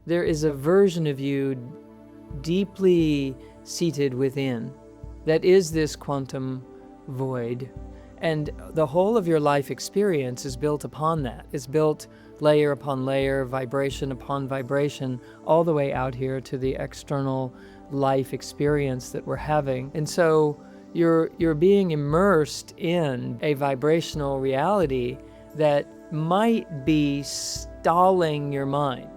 there is a version of you deeply seated within that is this quantum void. And the whole of your life experience is built upon that. It's built layer upon layer, vibration upon vibration, all the way out here to the external life experience that we're having. And so you're being immersed in a vibrational reality that might be stalling your mind.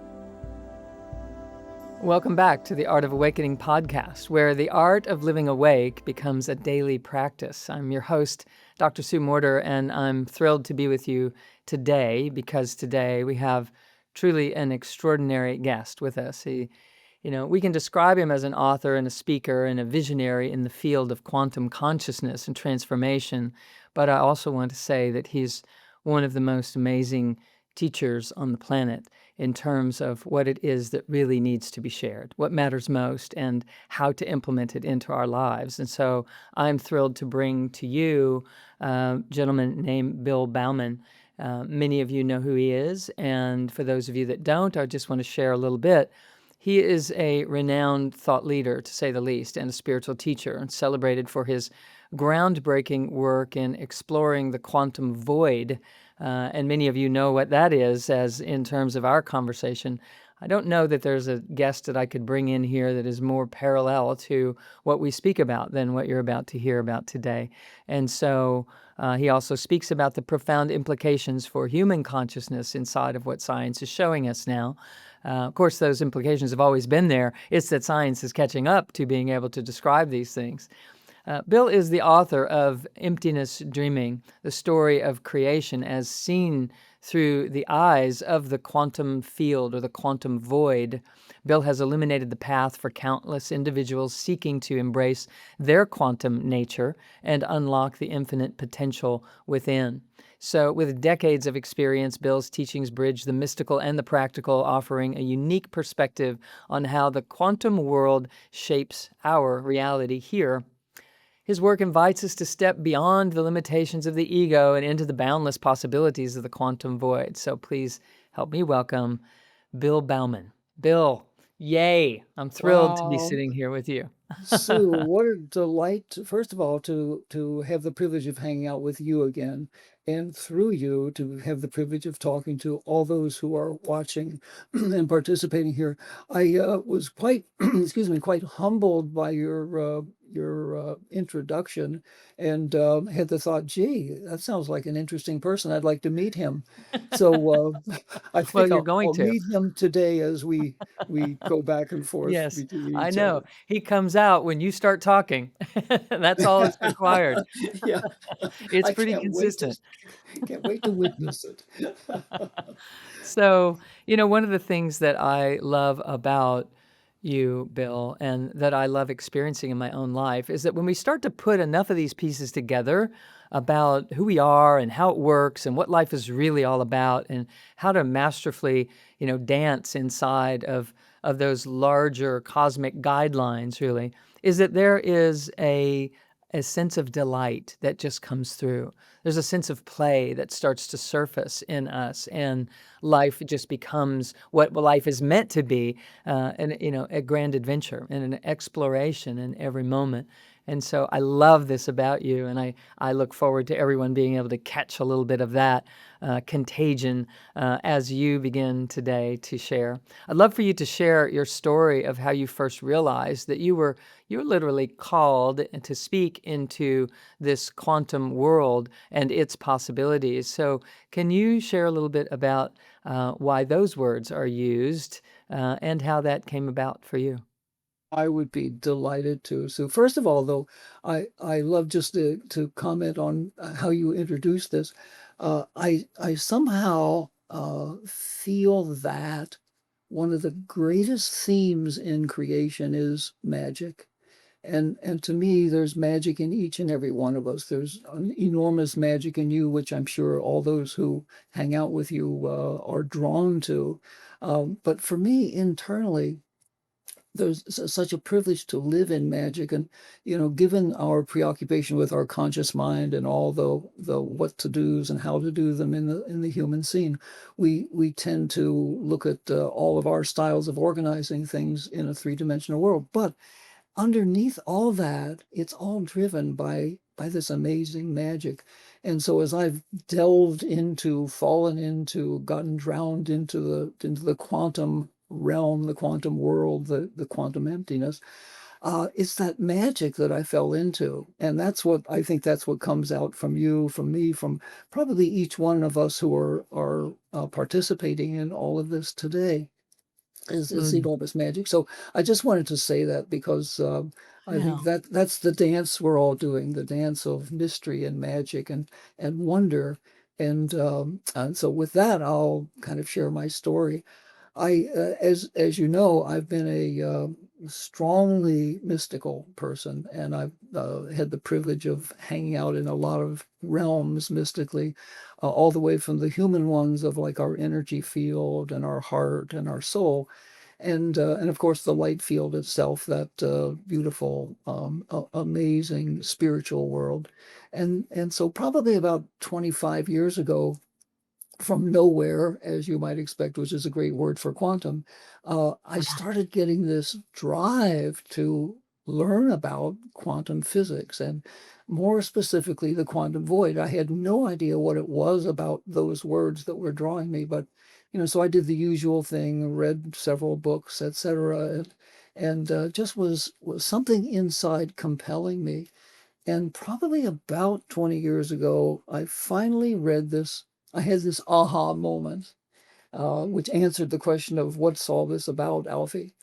Welcome back to the Art of Awakening podcast, where the art of living awake becomes a daily practice. I'm your host, Dr. Sue Morter, and I'm thrilled to be with you today because today we have truly an extraordinary guest with us. We can describe him as an author and a speaker and a visionary in the field of quantum consciousness and transformation, but I also want to say that he's one of the most amazing teachers on the planet in terms of what it is that really needs to be shared, what matters most, and how to implement it into our lives. And so I'm thrilled to bring to you a gentleman named Bill Bauman. Many of you know who he is, and for those of you that don't, I just want to share a little bit. He is a renowned thought leader, to say the least, and a spiritual teacher, and celebrated for his groundbreaking work in exploring the quantum void. And many of you know what that is, as in terms of our conversation. I don't know that there's a guest that I could bring in here that is more parallel to what we speak about than what you're about to hear about today. And so he also speaks about the profound implications for human consciousness inside of what science is showing us now. Of course, those implications have always been there. It's that science is catching up to being able to describe these things. Bill is the author of Emptiness Dreaming, the story of creation as seen through the eyes of the quantum field or the quantum void. Bill has illuminated the path for countless individuals seeking to embrace their quantum nature and unlock the infinite potential within. So with decades of experience, Bill's teachings bridge the mystical and the practical, offering a unique perspective on how the quantum world shapes our reality here. His work invites us to step beyond the limitations of the ego and into the boundless possibilities of the quantum void. So please help me welcome Bill Bauman. Bill, yay! I'm thrilled to be Wow. sitting here with you. Sue, what a delight, first of all, to have the privilege of hanging out with you again, and through you to have the privilege of talking to all those who are watching and participating here. I was quite, excuse me, quite humbled by your introduction, and had the thought, gee, that sounds like an interesting person. I'd like to meet him. So I Well, think you're going I'll to. meet him today as we go back and forth Yes, between I each know. other. He comes out when you start talking. That's all that's required. Yeah, It's I pretty consistent. can't wait to witness it. So, one of the things that I love about you, Bill, and that I love experiencing in my own life is that when we start to put enough of these pieces together about who we are and how it works and what life is really all about and how to masterfully, dance inside of those larger cosmic guidelines, really, is that there is a sense of delight that just comes through. There's a sense of play that starts to surface in us, and life just becomes what life is meant to be, and a grand adventure and an exploration in every moment. And so I love this about you, and I look forward to everyone being able to catch a little bit of that contagion as you begin today to share. I'd love for you to share your story of how you first realized that you're literally called to speak into this quantum world and its possibilities. So can you share a little bit about why those words are used and how that came about for you? I would be delighted to. So first of all, though, I love just to comment on how you introduced this. I somehow feel that one of the greatest themes in creation is magic. And to me, there's magic in each and every one of us. There's an enormous magic in you, which I'm sure all those who hang out with you are drawn to. But for me, internally, there's such a privilege to live in magic. And given our preoccupation with our conscious mind and all the what to do's and how to do them in the human scene, we tend to look at all of our styles of organizing things in a three-dimensional world. But underneath all that, it's all driven by this amazing magic. And so as I've delved into, fallen into, gotten drowned into the quantum realm, the quantum world, the quantum emptiness, it's that magic that I fell into. And that's what comes out from you, from me, from probably each one of us who are participating in all of this today is Mm. enormous magic. So I just wanted to say that because I Yeah. think that's the dance we're all doing, the dance of mystery and magic and wonder. And so with that, I'll kind of share my story. As you know, I've been a strongly mystical person, and I've had the privilege of hanging out in a lot of realms mystically, all the way from the human ones of like our energy field and our heart and our soul, and of course the light field itself, that beautiful, amazing spiritual world, and so probably about 25 years ago, from nowhere, as you might expect, which is a great word for quantum, I started getting this drive to learn about quantum physics and more specifically the quantum void. I had no idea what it was about those words that were drawing me, but so I did the usual thing, read several books, etc., and just was something inside compelling me. And probably about 20 years ago, I finally read this. I had this aha moment, which answered the question of what's all this about, Alfie?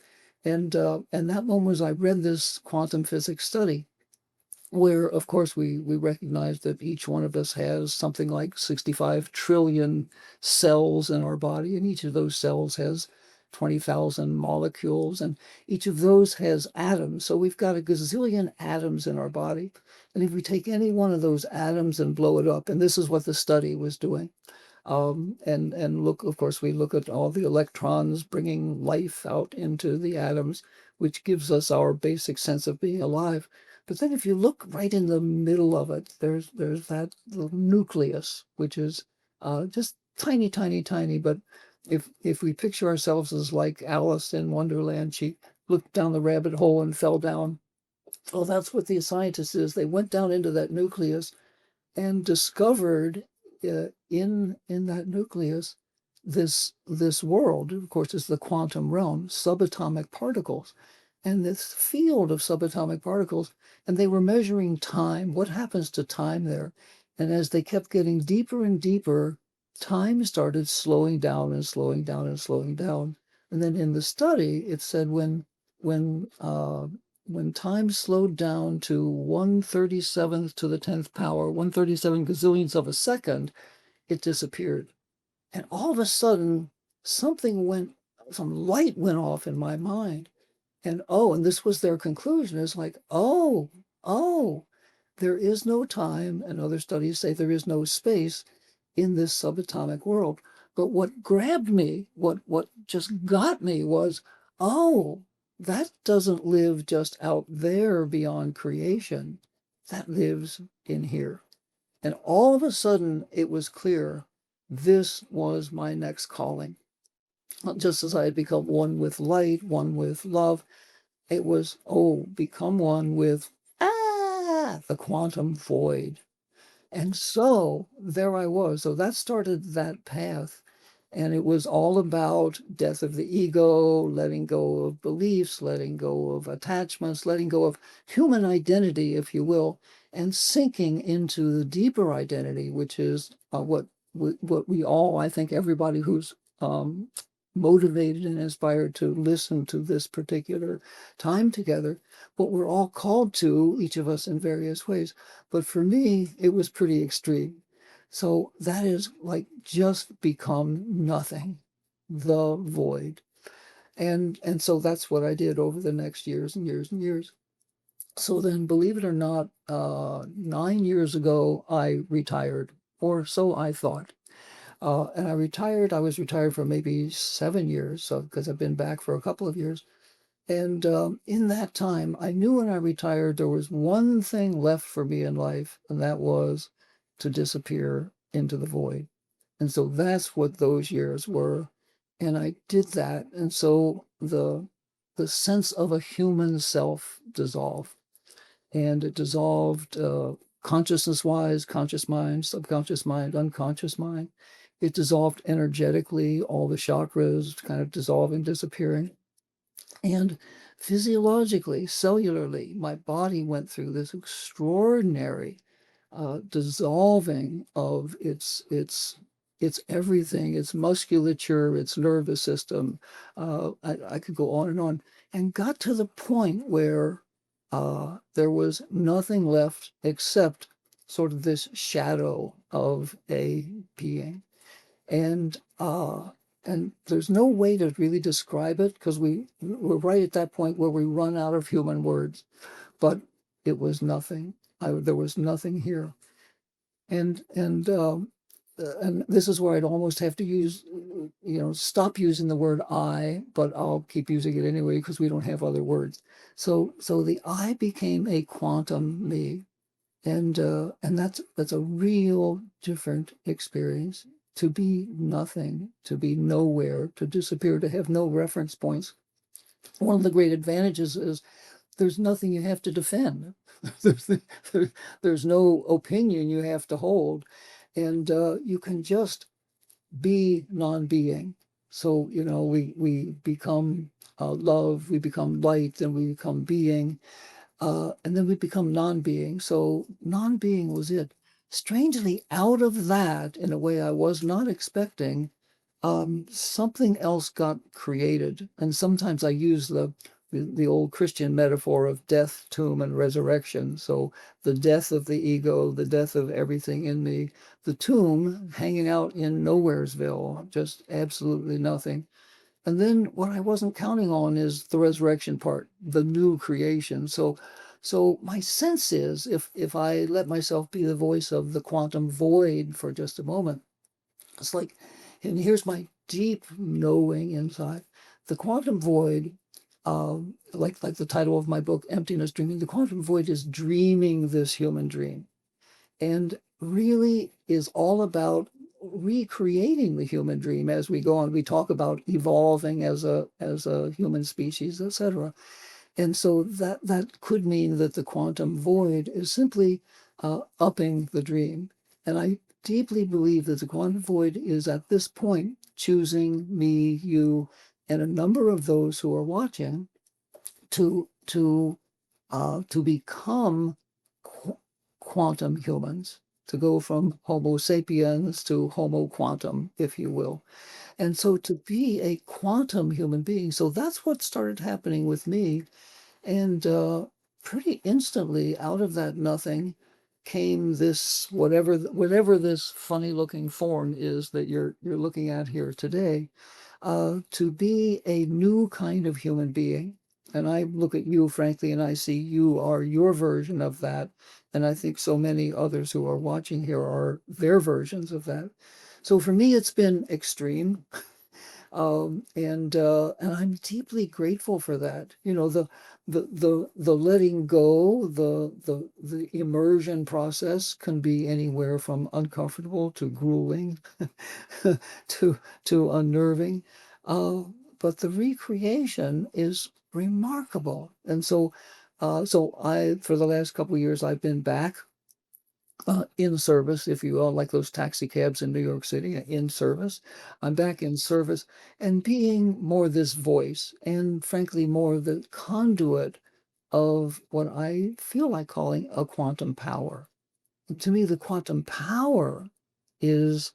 And that moment was I read this quantum physics study where, of course, we recognize that each one of us has something like 65 trillion cells in our body, and each of those cells has 20,000 molecules, and each of those has atoms. So we've got a gazillion atoms in our body. And if we take any one of those atoms and blow it up, and this is what the study was doing, and look, of course, we look at all the electrons bringing life out into the atoms, which gives us our basic sense of being alive. But then if you look right in the middle of it, there's that little nucleus, which is just tiny, tiny, tiny. But if we picture ourselves as like Alice in Wonderland, she looked down the rabbit hole and fell down. Well, that's what the scientists is. They went down into that nucleus and discovered in that nucleus this world. Of course, is the quantum realm, subatomic particles, and this field of subatomic particles. And they were measuring time. What happens to time there? And as they kept getting deeper and deeper, time started slowing down and slowing down and slowing down. And then in the study, it said when when time slowed down to 1/37th to the 10th power, 137 gazillionths of a second, it disappeared. And all of a sudden, some light went off in my mind. And this was their conclusion, is like, oh, there is no time, and other studies say there is no space in this subatomic world. But what grabbed me, what just got me was, oh, that doesn't live just out there beyond creation. That lives in here. And all of a sudden, it was clear this was my next calling. Just as I had become one with light, one with love, it was, become one with, the quantum void. And so there I was. So that started that path. And it was all about death of the ego, letting go of beliefs, letting go of attachments, letting go of human identity, if you will, and sinking into the deeper identity, which is what we all, I think, everybody who's motivated and inspired to listen to this particular time together, what we're all called to, each of us in various ways. But for me, it was pretty extreme. So that is like just become nothing, the void. And so that's what I did over the next years and years and years. So then, believe it or not, 9 years ago, I retired, or so I thought. And I was retired for maybe 7 years, so because I've been back for a couple of years. And in that time, I knew when I retired, there was one thing left for me in life, and that was to disappear into the void. And so that's what those years were. And I did that. And so the sense of a human self dissolved. And it dissolved consciousness wise, conscious mind, subconscious mind, unconscious mind. It dissolved energetically, all the chakras kind of dissolving, disappearing. And physiologically, cellularly, my body went through this extraordinary dissolving of its everything, its musculature, its nervous system. I could go on, and got to the point where there was nothing left except sort of this shadow of a being. And and there's no way to really describe it because we're right at that point where we run out of human words. But it was nothing. There was nothing here. And and this is where I'd almost have to use, stop using the word I, but I'll keep using it anyway because we don't have other words. So the I became a quantum me, and that's a real different experience. To be nothing, to be nowhere, to disappear, to have no reference points. One of the great advantages is there's nothing you have to defend. there's, there's no opinion you have to hold, and you can just be non-being. So we become love, we become light, then we become being, and then we become non-being. So non-being was it. Strangely, out of that, in a way I was not expecting, something else got created. And sometimes I use the old Christian metaphor of death, tomb, and resurrection. So the death of the ego, the death of everything in me, the tomb hanging out in Nowheresville, just absolutely nothing. And then what I wasn't counting on is the resurrection part, the new creation. So my sense is if I let myself be the voice of the quantum void for just a moment, it's like, and here's my deep knowing inside, the quantum void, like the title of my book, Emptiness Dreaming, the quantum void is dreaming this human dream, and really is all about recreating the human dream as we go on. We talk about evolving as a human species, etc. And so that could mean that the quantum void is simply upping the dream. And I deeply believe that the quantum void is at this point choosing me, you, and a number of those who are watching to become quantum humans, to go from Homo sapiens to Homo quantum, if you will. And so to be a quantum human being, so that's what started happening with me. And pretty instantly out of that nothing came this whatever this funny looking form is that you're looking at here today, to be a new kind of human being. And I look at you, frankly, and I see you are your version of that. And I think so many others who are watching here are their versions of that. So for me, it's been extreme. And I'm deeply grateful for that. The letting go, the immersion process can be anywhere from uncomfortable to grueling, to unnerving, uh, but the recreation is remarkable. And so I, for the last couple of years, I've been back in service, if you will, like those taxi cabs in New York City, in service. I'm back in service and being more this voice and frankly, more the conduit of what I feel like calling a quantum power. And to me, the quantum power is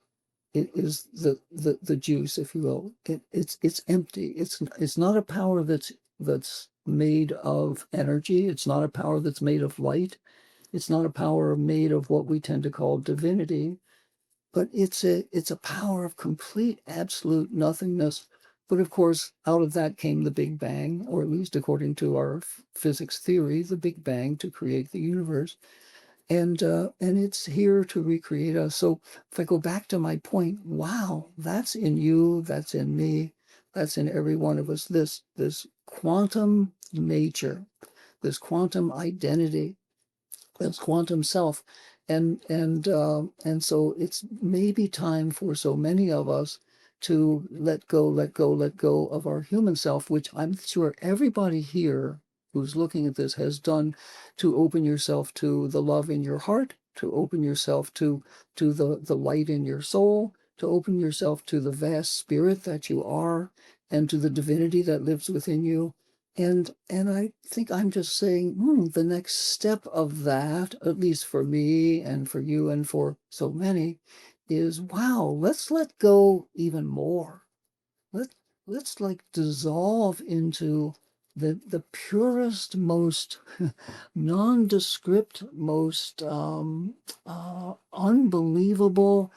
it is the juice, if you will. It's empty. It's not a power that's made of energy. It's not a power that's made of light. It's not a power made of what we tend to call divinity, but it's a power of complete, absolute nothingness. But of course, out of that came the Big Bang, or at least according to our physics theory, the Big Bang to create the universe. And it's here to recreate us. So if I go back to my point, wow, that's in you, that's in me. that's in every one of us. This quantum nature, this quantum identity, this quantum self, and so it's maybe time for so many of us to let go of our human self, which I'm sure everybody here who's looking at this has done, to open yourself to the love in your heart, to open yourself to the light in your soul, to open yourself to the vast spirit that you are, and to the divinity that lives within you. And I think I'm just saying, the next step of that, at least for me and for you and for so many, is, wow, let's let go even more. Let let's like dissolve into the purest, most nondescript, most unbelievable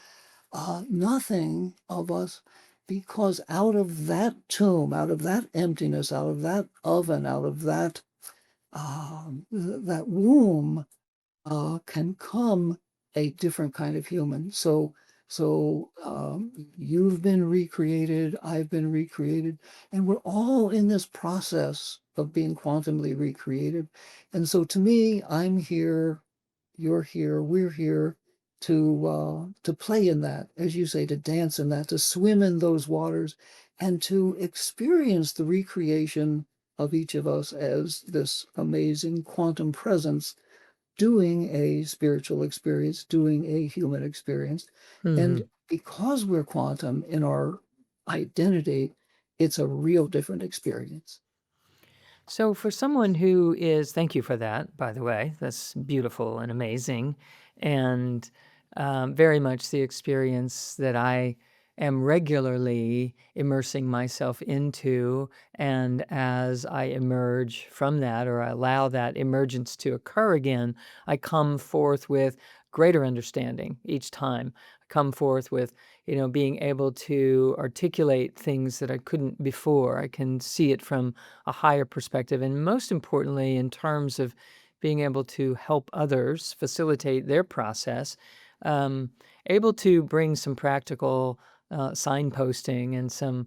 nothing of us, because out of that tomb, out of that emptiness, out of that oven, out of that womb, can come a different kind of human. So you've been recreated, I've been recreated, and we're all in this process of being quantumly recreated. And so to me, I'm here, you're here, we're here to play in that, as you say, to dance in that, to swim in those waters, and to experience the recreation of each of us as this amazing quantum presence doing a spiritual experience, doing a human experience. Hmm. And because we're quantum in our identity, it's a real different experience. So, for someone who is, thank you for that, by the way, that's beautiful and amazing, and very much the experience that I am regularly immersing myself into. And as I emerge from that, or I allow that emergence to occur again, I come forth with greater understanding each time. I come forth with, being able to articulate things that I couldn't before. I can see it from a higher perspective, and most importantly, in terms of being able to help others facilitate their process, um, able to bring some practical signposting and some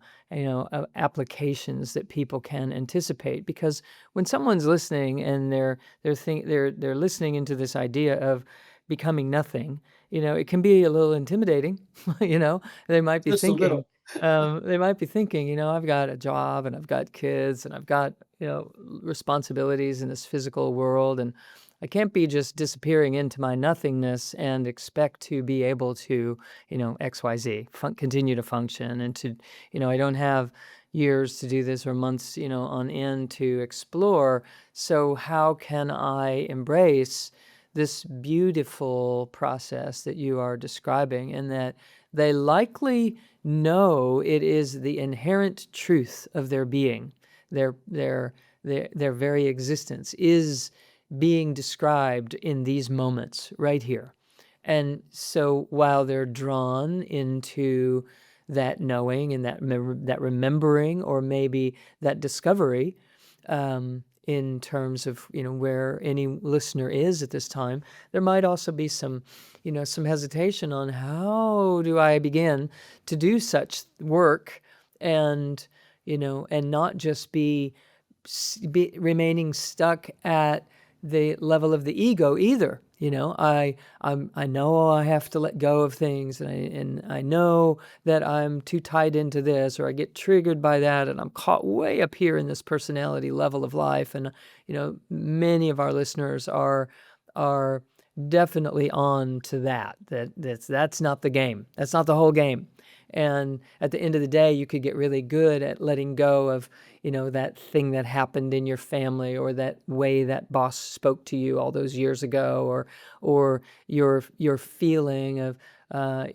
applications that people can anticipate. Because when someone's listening and they're listening into this idea of becoming nothing, it can be a little intimidating. They might be Just a thinking, little. I've got a job and I've got kids and I've got, responsibilities in this physical world. And I can't be just disappearing into my nothingness and expect to be able to, XYZ, continue to function and to, I don't have years to do this or months, on end to explore. So how can I embrace this beautiful process that you are describing, and that they likely know it is the inherent truth of their being. Their very existence is being described in these moments right here. And so while they're drawn into that knowing and that remembering, or maybe that discovery, in terms of where any listener is at this time, there might also be some some hesitation on how do I begin to do such work, and and not just be remaining stuck at the level of the ego either. I know I have to let go of things, and I know that I'm too tied into this, or I get triggered by that, and I'm caught way up here in this personality level of life. And many of our listeners are definitely on to that. That's not the game. That's not the whole game. And at the end of the day, you could get really good at letting go of, that thing that happened in your family, or that way that boss spoke to you all those years ago, or your feeling of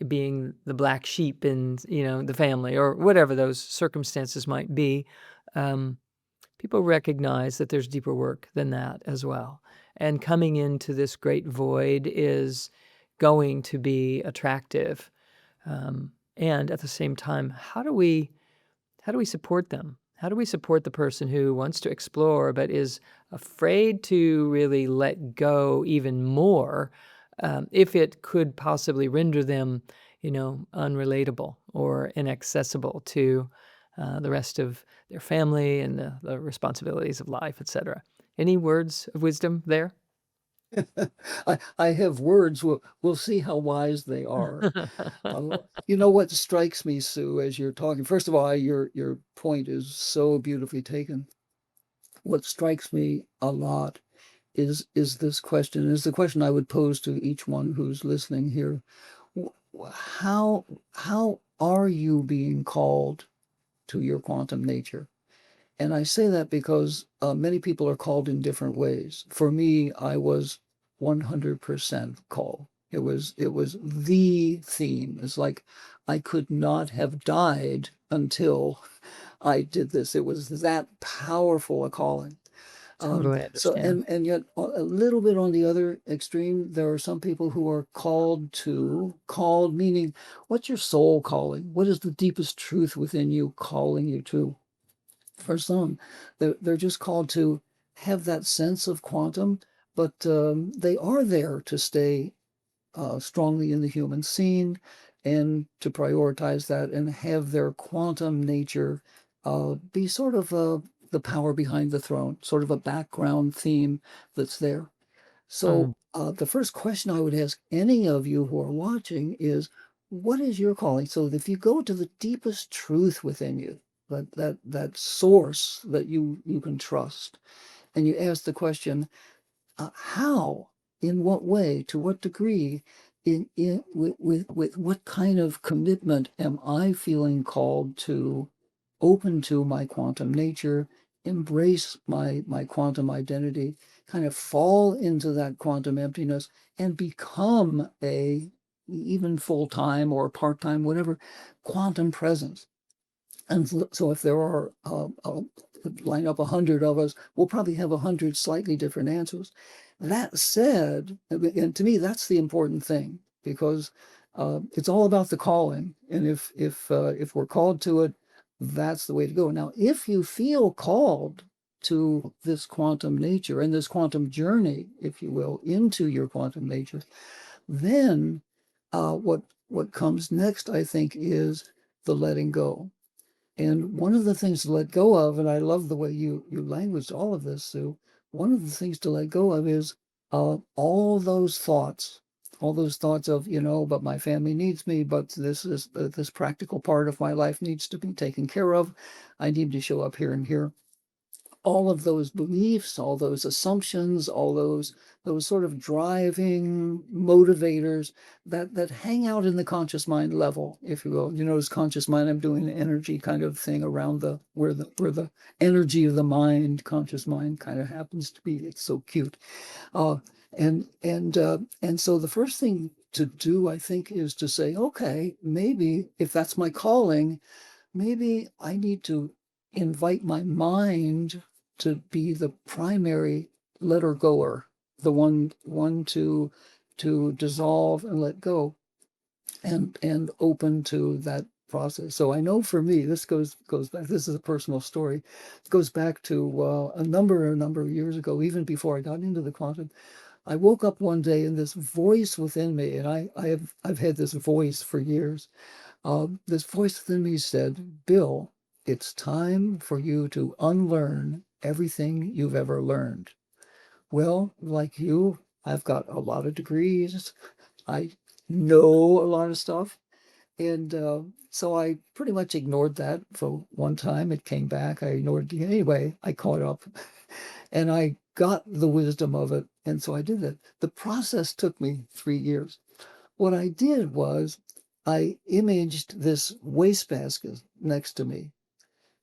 being the black sheep in, the family, or whatever those circumstances might be. People recognize that there's deeper work than that as well. And coming into this great void is going to be attractive. And at the same time, how do we support them? How do we support the person who wants to explore but is afraid to really let go even more, if it could possibly render them, unrelatable or inaccessible to the rest of their family and the responsibilities of life, etc. Any words of wisdom there? I have words. We'll see how wise they are. You know what strikes me, Sue, as you're talking. First of all, your point is so beautifully taken. What strikes me a lot is this question. Is the question I would pose to each one who's listening here. How are you being called to your quantum nature? And I say that because many people are called in different ways. For me, I was 100% called. It was the theme. It's like I could not have died until I did this. It was that powerful a calling. Totally So understand. and yet a little bit on the other extreme, there are some people who are called meaning, what's your soul calling? What is the deepest truth within you calling you to? For some, they're just called to have that sense of quantum, but they are there to stay strongly in the human scene and to prioritize that and have their quantum nature be sort of the power behind the throne, sort of a background theme that's there. Mm. So the first question I would ask any of you who are watching is, what is your calling? So if you go to the deepest truth within you, that source that you can trust, and you ask the question, how, in what way, to what degree, with what kind of commitment am I feeling called to open to my quantum nature, embrace my quantum identity, kind of fall into that quantum emptiness and become a even full-time or part-time, whatever, quantum presence. And so if there are line up 100 of us, we'll probably have 100 slightly different answers. That said, and to me, that's the important thing, because it's all about the calling. And if we're called to it, that's the way to go. Now, if you feel called to this quantum nature and this quantum journey, if you will, into your quantum nature, then what comes next, I think, is the letting go. And one of the things to let go of, and I love the way you languaged all of this, Sue. One of the things to let go of is all those thoughts of, but my family needs me, but this practical part of my life needs to be taken care of. I need to show up here and here. All of those beliefs, all those assumptions, all those sort of driving motivators that hang out in the conscious mind level, if you will. You notice conscious mind, I'm doing an energy kind of thing around where the energy of the mind, conscious mind, kind of happens to be. It's so cute. Uh, and so the first thing to do, I think, is to say, okay, maybe if that's my calling, maybe I need to invite my mind to be the primary letter goer, the one to dissolve and let go, and open to that process. So I know for me, this goes back. This is a personal story. It goes back to a number of years ago, even before I got into the quantum. I woke up one day and this voice within me, and I've had this voice for years. This voice within me said, Bill, it's time for you to unlearn everything you've ever learned. Well, like you, I've got a lot of degrees. I know a lot of stuff. And so I pretty much ignored that for one time. It came back. I ignored it anyway. I caught up and I got the wisdom of it. And so I did that. The process took me 3 years. What I did was I imaged this wastebasket next to me.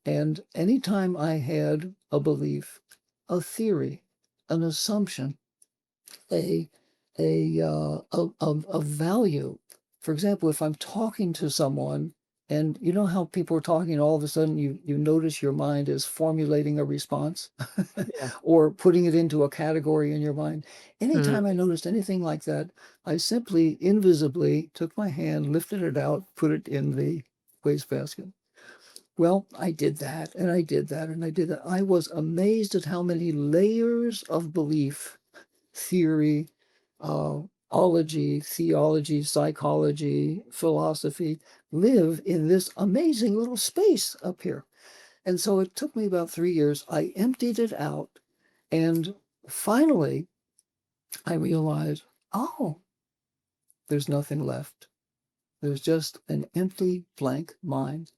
And anytime I had a belief, a theory, an assumption, a a value. For example, if I'm talking to someone, and you know how people are talking, all of a sudden you notice your mind is formulating a response Yeah. or putting it into a category in your mind. Mm. Anytime I noticed anything like that, I simply invisibly took my hand, lifted it out, put it in the wastebasket. Well, I did that, and I did that, and I did that. I was amazed at how many layers of belief, theory, uh, ology, theology, psychology, philosophy live in this amazing little space up here. And so it took me about 3 years. I emptied it out. And finally, I realized, oh, there's nothing left. There's just an empty, blank mind.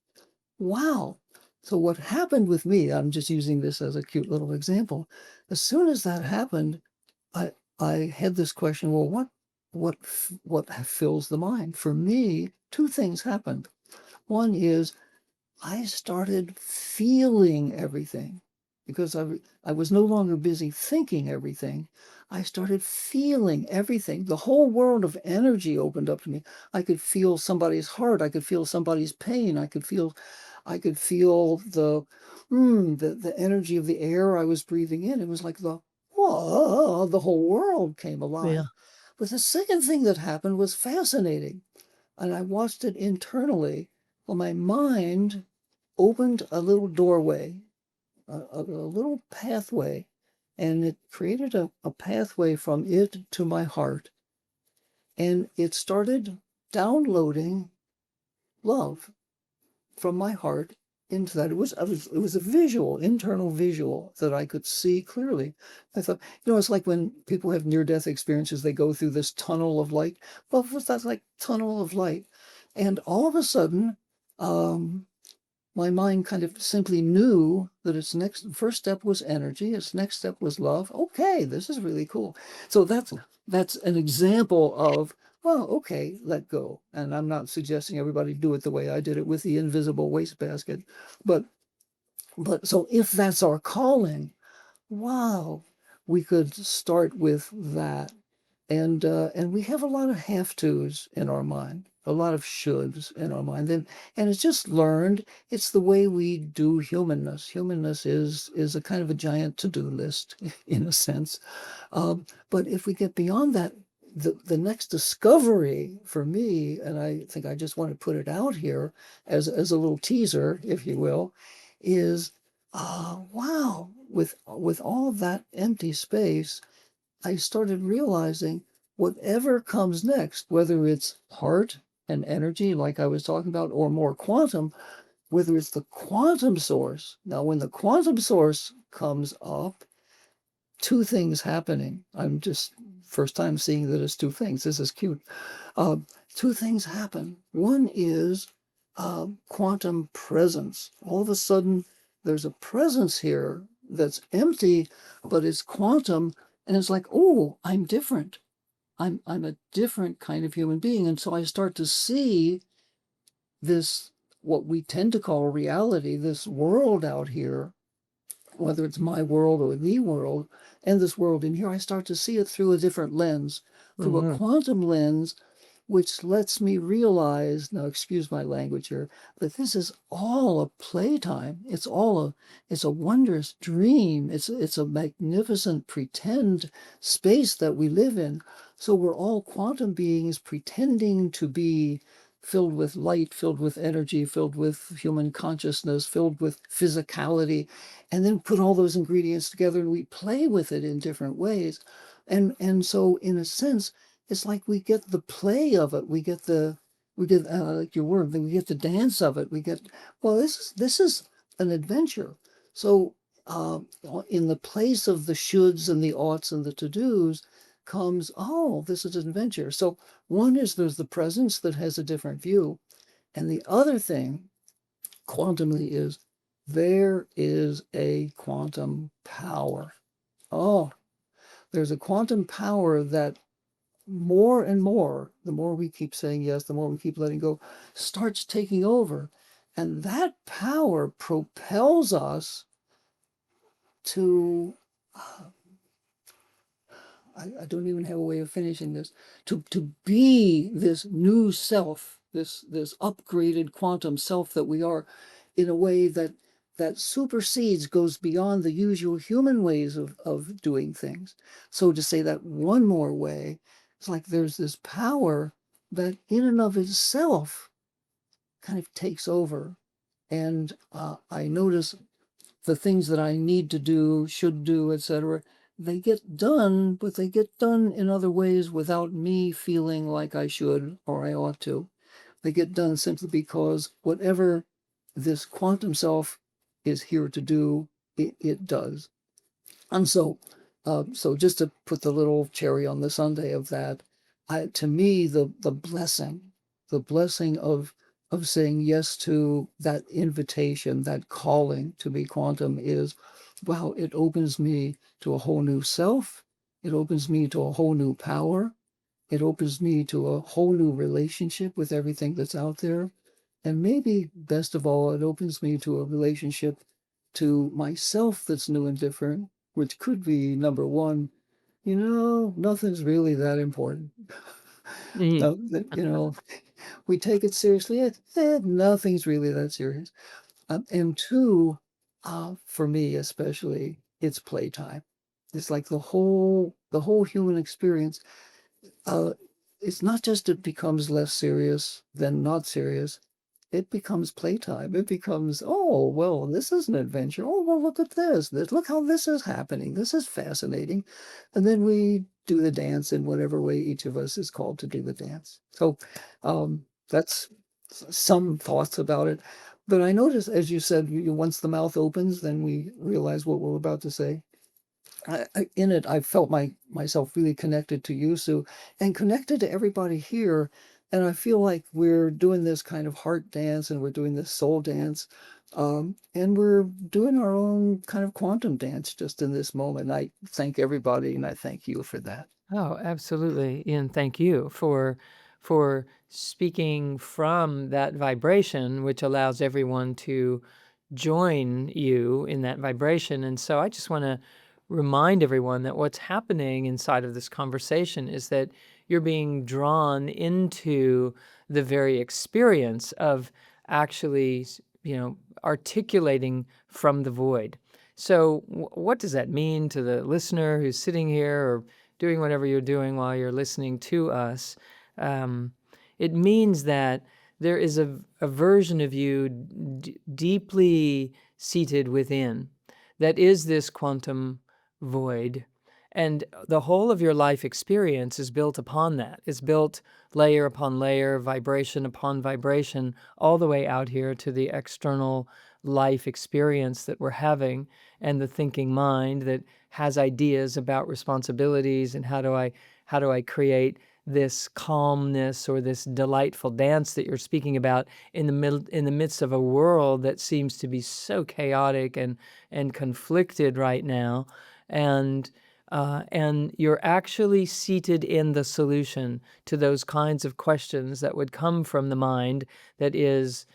Wow. So what happened with me, I'm just using this as a cute little example. As soon as that happened, I had this question, well, what fills the mind? For me, two things happened. One is I started feeling everything because I was no longer busy thinking everything. I started feeling everything. The whole world of energy opened up to me. I could feel somebody's heart. I could feel somebody's pain. I could feel the energy of the air I was breathing in. It was like whoa, the whole world came alive. Yeah. But the second thing that happened was fascinating. And I watched it internally. Well, my mind opened a little doorway, a little pathway, and it created a pathway from it to my heart. And it started downloading love from my heart into that. It was a visual, internal visual that I could see clearly. I thought, it's like when people have near-death experiences, they go through this tunnel of light. Well, that's like tunnel of light. And all of a sudden, my mind kind of simply knew that its first step was energy, its next step was love. Okay, this is really cool. So that's an example of, well, okay, let go. And I'm not suggesting everybody do it the way I did it with the invisible wastebasket, but so if that's our calling, wow, we could start with that. And we have a lot of have tos in our mind, a lot of shoulds in our mind, and it's just learned. It's the way we do humanness. Humanness is a kind of a giant to-do list, in a sense. But if we get beyond that, the next discovery for me, and I think I just want to put it out here as a little teaser, if you will, is wow, with all of that empty space, I started realizing whatever comes next, whether it's heart and energy, like I was talking about, or more quantum, whether it's the quantum source. Now, when the quantum source comes up, two things happening. I'm just first time seeing that it's two things. This is cute. Uh, Two things happen. One is quantum presence. All of a sudden, there's a presence here that's empty, but it's quantum, and it's like, oh, I'm different. I'm a different kind of human being, and so I start to see this, what we tend to call reality, this world out here, whether it's my world or the world, and this world in here. I start to see it through a different lens, through a quantum lens, which lets me realize, now excuse my language here, that this is all a playtime. It's a wondrous dream. It's a magnificent pretend space that we live in. So we're all quantum beings pretending to be filled with light, filled with energy, filled with human consciousness, filled with physicality, and then put all those ingredients together and we play with it in different ways. And so in a sense, it's like we get the play of it. We get like your word, we get the dance of it. Well, this is an adventure. So in the place of the shoulds and the oughts and the to-dos comes, oh, this is an adventure. So one is there's the presence that has a different view. And the other thing, quantumly, is there is a quantum power. Oh, there's a quantum power that more and more, the more we keep saying yes, the more we keep letting go, starts taking over. And that power propels us to, I don't even have a way of finishing this, to be this new self, this upgraded quantum self that we are, in a way that supersedes, goes beyond the usual human ways of doing things. So to say that one more way, it's like there's this power that in and of itself kind of takes over. And I notice the things that I need to do, should do, etc., they get done, but they get done in other ways without me feeling like I should or I ought to. They get done simply because whatever this quantum self is here to do, it does. And so just to put the little cherry on the sundae of that, to me, the blessing of saying yes to that invitation, that calling to be quantum is, wow, it opens me to a whole new self. It opens me to a whole new power. It opens me to a whole new relationship with everything that's out there. And maybe best of all, it opens me to a relationship to myself that's new and different, which could be number one, nothing's really that important. Mm. No, we take it seriously. Nothing's really that serious. And two, for me especially, it's playtime. It's like the whole human experience. Uh, it's not just it becomes less serious than not serious. It becomes playtime. It becomes, oh, well, this is an adventure. Oh, well, look at this. Look how this is happening. This is fascinating. And then we do the dance in whatever way each of us is called to do the dance. So that's some thoughts about it. But I noticed, as you said, once the mouth opens, then we realize what we're about to say. In it, I felt myself really connected to you, Sue, and connected to everybody here. And I feel like we're doing this kind of heart dance and we're doing this soul dance. And we're doing our own kind of quantum dance just in this moment. I thank everybody and I thank you for that. Oh, absolutely. And thank you for speaking from that vibration, which allows everyone to join you in that vibration. And so I just want to remind everyone that what's happening inside of this conversation is that you're being drawn into the very experience of actually, articulating from the void. So what does that mean to the listener who's sitting here or doing whatever you're doing while you're listening to us? It means that there is a version of you deeply seated within that is this quantum void. And the whole of your life experience is built upon that. It's built layer upon layer, vibration upon vibration, all the way out here to the external life experience that we're having, and the thinking mind that has ideas about responsibilities and how do I create this calmness or this delightful dance that you're speaking about in the midst of a world that seems to be so chaotic and conflicted right now. And you're actually seated in the solution to those kinds of questions that would come from the mind that is,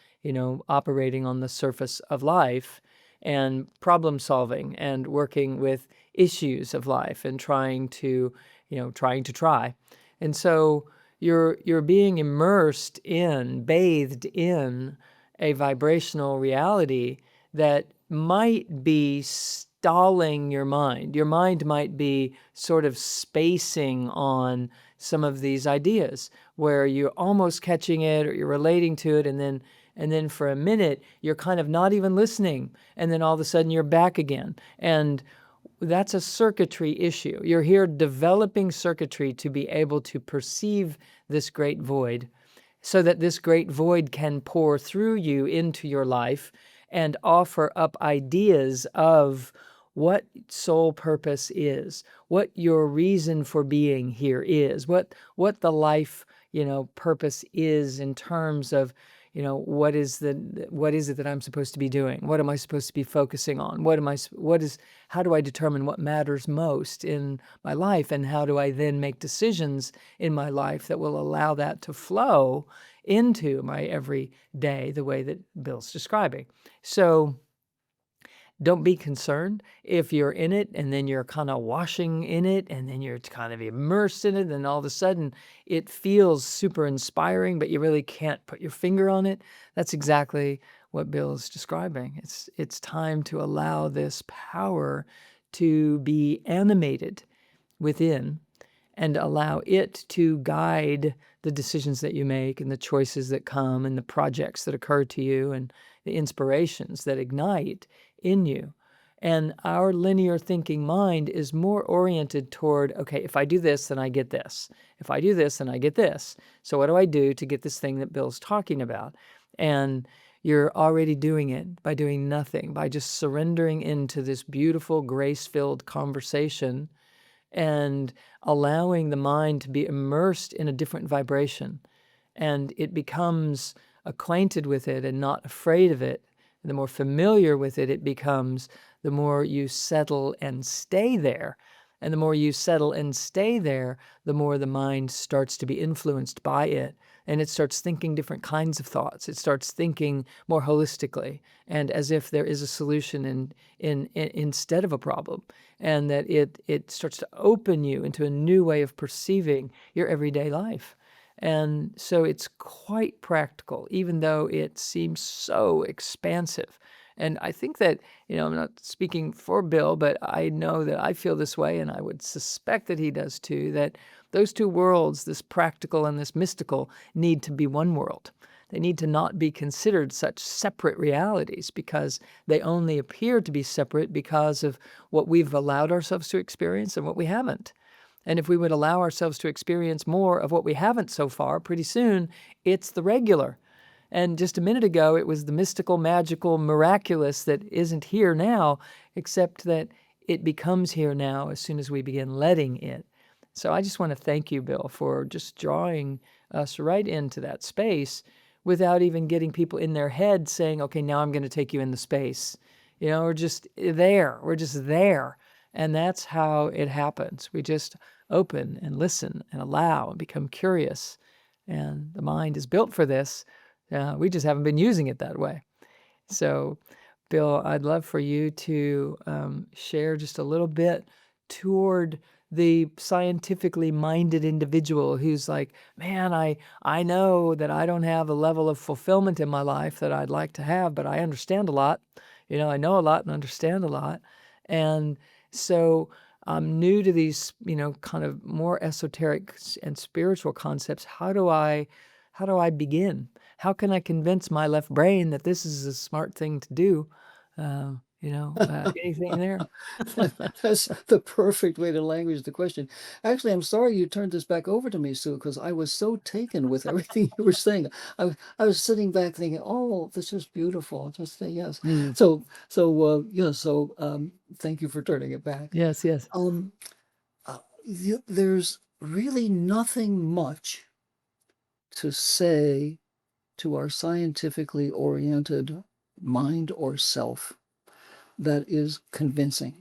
operating on the surface of life and problem solving and working with issues of life and trying to try. And so you're being immersed in, bathed in a vibrational reality that might be stalling your mind. Your mind might be sort of spacing on some of these ideas where you're almost catching it or you're relating to it, and then for a minute you're kind of not even listening, and then all of a sudden you're back again. And that's a circuitry issue. You're here developing circuitry to be able to perceive this great void so that this great void can pour through you into your life and offer up ideas of what soul purpose is, what your reason for being here is, what the life, purpose is in terms of, what is it that I'm supposed to be doing? What am I supposed to be focusing on? How do I determine what matters most in my life? And how do I then make decisions in my life that will allow that to flow into my everyday the way that Bill's describing? So don't be concerned if you're in it and then you're kind of washing in it and then you're kind of immersed in it and all of a sudden it feels super inspiring, but you really can't put your finger on it. That's exactly what Bill is describing. It's time to allow this power to be animated within and allow it to guide the decisions that you make and the choices that come and the projects that occur to you and the inspirations that ignite in you. And our linear thinking mind is more oriented toward, okay, if I do this, then I get this. If I do this, then I get this. So what do I do to get this thing that Bill's talking about? And you're already doing it by doing nothing, by just surrendering into this beautiful, grace-filled conversation and allowing the mind to be immersed in a different vibration. And it becomes acquainted with it and not afraid of it. And the more familiar with it it becomes, the more you settle and stay there. And the more you settle and stay there, the more the mind starts to be influenced by it. And it starts thinking different kinds of thoughts. It starts thinking more holistically and as if there is a solution in instead of a problem. And that it starts to open you into a new way of perceiving your everyday life. And so it's quite practical, even though it seems so expansive. And I think that, I'm not speaking for Bill, but I know that I feel this way, and I would suspect that he does too, that those two worlds, this practical and this mystical, need to be one world. They need to not be considered such separate realities because they only appear to be separate because of what we've allowed ourselves to experience and what we haven't. And if we would allow ourselves to experience more of what we haven't so far, pretty soon it's the regular. And just a minute ago, it was the mystical, magical, miraculous that isn't here now, except that it becomes here now as soon as we begin letting it. So I just want to thank you, Bill, for just drawing us right into that space without even getting people in their head saying, okay, now I'm going to take you in the space. We're just there. We're just there. And that's how it happens. We just open and listen and allow and become curious. And the mind is built for this. We just haven't been using it that way. So, Bill, I'd love for you to share just a little bit toward the scientifically minded individual who's like, man, I know that I don't have a level of fulfillment in my life that I'd like to have, but I understand a lot. I know a lot and understand a lot. And so I'm new to these, kind of more esoteric and spiritual concepts. How do I begin? How can I convince my left brain that this is a smart thing to do? Anything there? That's the perfect way to language the question. Actually, I'm sorry you turned this back over to me, Sue, because I was so taken with everything you were saying. I was sitting back thinking, oh, this is beautiful. Just say yes. Mm. Thank you for turning it back. Yes, yes. Um, there's really nothing much to say to our scientifically oriented mind or self that is convincing.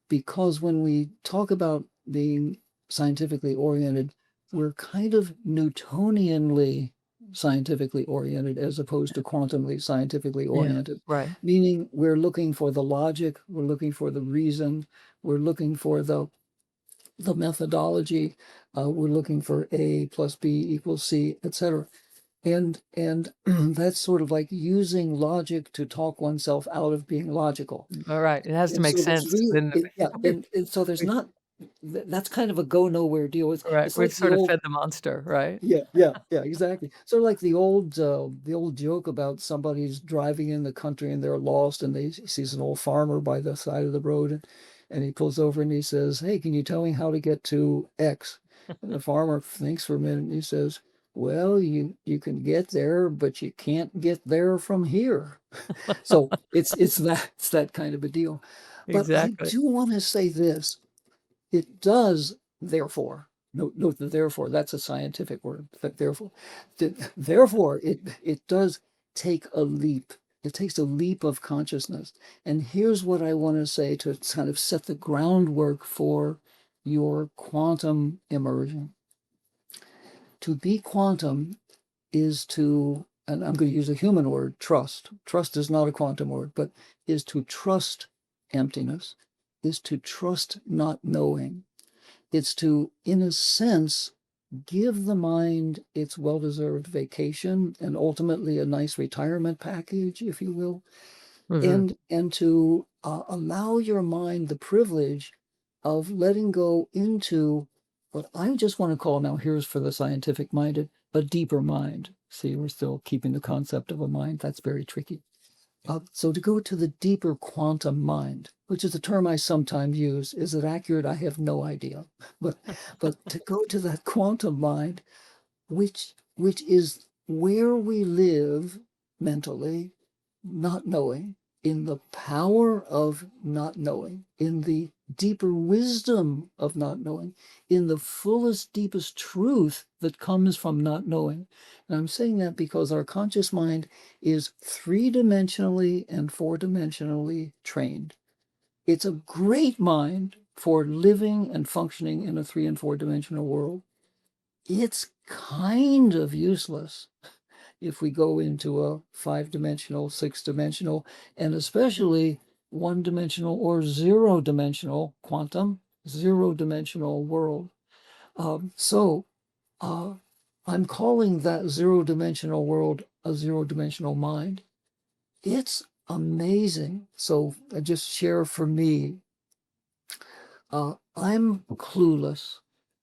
Because when we talk about being scientifically oriented, we're kind of Newtonianly scientifically oriented as opposed to quantumly scientifically oriented. Yeah, right. Meaning we're looking for the logic, we're looking for the reason, we're looking for the methodology, we're looking for A plus B equals C, etc. And that's sort of like using logic to talk oneself out of being logical. All right. It has to And make so there's sense. Then and so there's we've, not, that's kind of a go nowhere deal. right. It's We've like the sort of old, fed the monster, right? yeah, exactly. Sort of like the old joke about somebody's driving in the country and they're lost and they sees an old farmer by the side of the road and he pulls over and he says, "Hey, can you tell me how to get to X?" And the farmer thinks for a minute and he says, "Well, you can get there, but you can't get there from here." So it's that kind of a deal. But I Exactly. do want to say this. It does, therefore, note the therefore, that's a scientific word, therefore. Therefore, it does take a leap. It takes a leap of consciousness. And here's what I want to say to kind of set the groundwork for your quantum immersion. To be quantum is to, and I'm going to use a human word, trust. Trust is not a quantum word, but is to trust emptiness, is to trust not knowing. It's to, in a sense, give the mind its well-deserved vacation and ultimately a nice retirement package, if you will, Mm-hmm. and to allow your mind the privilege of letting go into what I just want to call now, here's for the scientific minded, a deeper mind. See, we're still keeping the concept of a mind. That's very tricky. So to go to the deeper quantum mind, which is a term I sometimes use, is it accurate? I have no idea. But to go to that quantum mind, which is where we live mentally, not knowing, in the power of not knowing, in the deeper wisdom of not knowing, in the fullest, deepest truth that comes from not knowing. And I'm saying that because our conscious mind is three-dimensionally and four-dimensionally trained. It's a great mind for living and functioning in a three and four-dimensional world. It's kind of useless if we go into a five-dimensional, six-dimensional, and especially one-dimensional or zero-dimensional quantum, zero-dimensional world. So I'm calling that zero-dimensional world a zero-dimensional mind. It's amazing. So I just share for me, I'm clueless.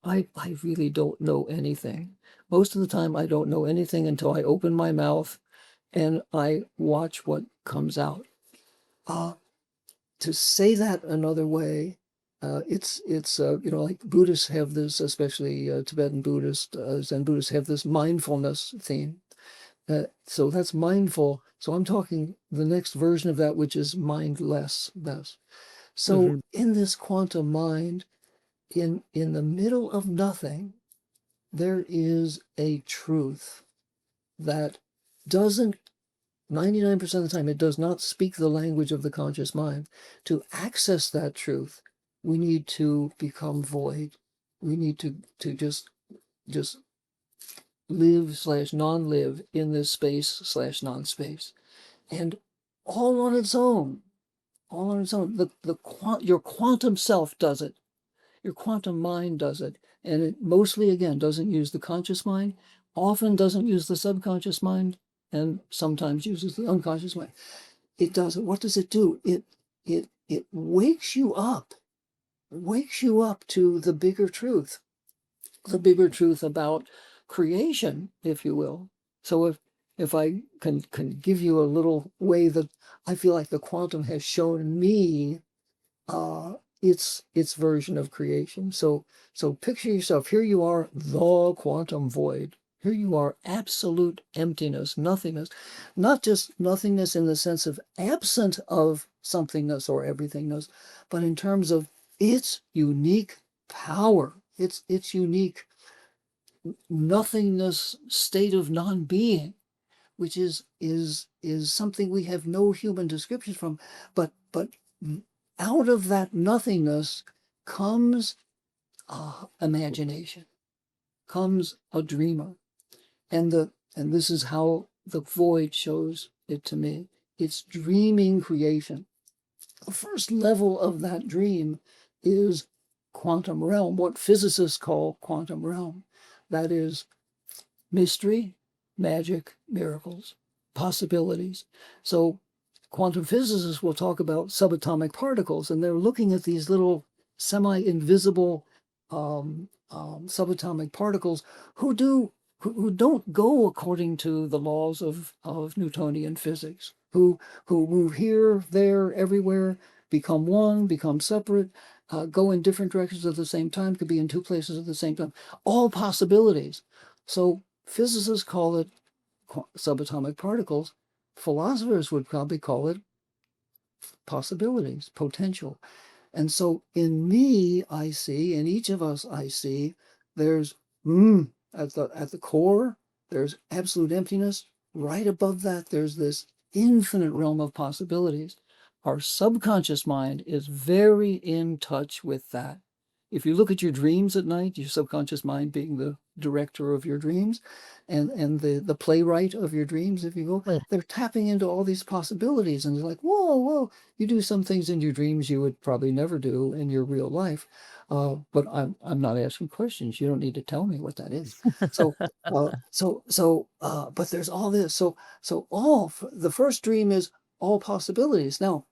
I really don't know anything. Most of the time, I don't know anything until I open my mouth and I watch what comes out. To say that another way, it's like Buddhists have this, especially Tibetan Buddhists, Zen Buddhists have this mindfulness theme. So that's mindful. So I'm talking the next version of that, which is mindless. So in this quantum mind, in the middle of nothing, there is a truth that doesn't 99% of the time, it does not speak the language of the conscious mind. To access that truth, we need to become void. We need to just live slash non-live in this space slash non-space. And all on its own, your quantum self does it. Your quantum mind does it. And it mostly, again, doesn't use the conscious mind, often doesn't use the subconscious mind, and sometimes uses the unconscious mind. It does it. What does it do? It wakes you up to the bigger truth about creation, if you will. So if I can give you a little way that I feel like the quantum has shown me its version of creation. So picture yourself, here you are, the quantum void. Here you are, absolute emptiness, nothingness. Not just nothingness in the sense of absent of somethingness or everythingness, but in terms of its unique power, its unique nothingness state of non-being, which is something we have no human description from, but out of that nothingness comes imagination, comes a dreamer, and this is how the void shows it to me. It's dreaming creation. The first level of that dream is quantum realm, what physicists call quantum realm. That is mystery, magic, miracles, possibilities. So quantum physicists will talk about subatomic particles, and they're looking at these little semi-invisible subatomic particles who don't go according to the laws of Newtonian physics, who move here, there, everywhere, become one, become separate, go in different directions at the same time, could be in two places at the same time, all possibilities. So physicists call it subatomic particles. Philosophers would probably call it possibilities, potential. And so in me, I see, in each of us, I see, there's at the core, there's absolute emptiness. Right above that, there's this infinite realm of possibilities. Our subconscious mind is very in touch with that. If you look at your dreams at night, your subconscious mind being the director of your dreams and the playwright of your dreams, if you will, they're tapping into all these possibilities. And they're like, whoa, you do some things in your dreams you would probably never do in your real life. But I'm not asking questions. You don't need to tell me what that is. So but there's all this. So the first dream is all possibilities. Now,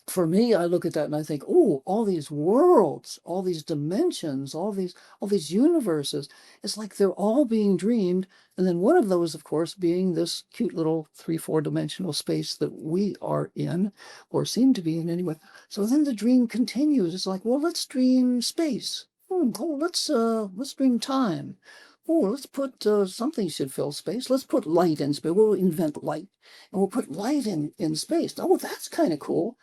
for me, I look at that and I think, oh, all these worlds, all these dimensions, all these universes. It's like they're all being dreamed. And then one of those, of course, being this cute little 3-4 dimensional space that we are in, or seem to be in anyway. So then the dream continues. It's like, well, let's dream space. Oh, let's dream time. Oh, let's put something should fill space. Let's put light in space. We'll invent light, and we'll put light in space. Oh, that's kind of cool.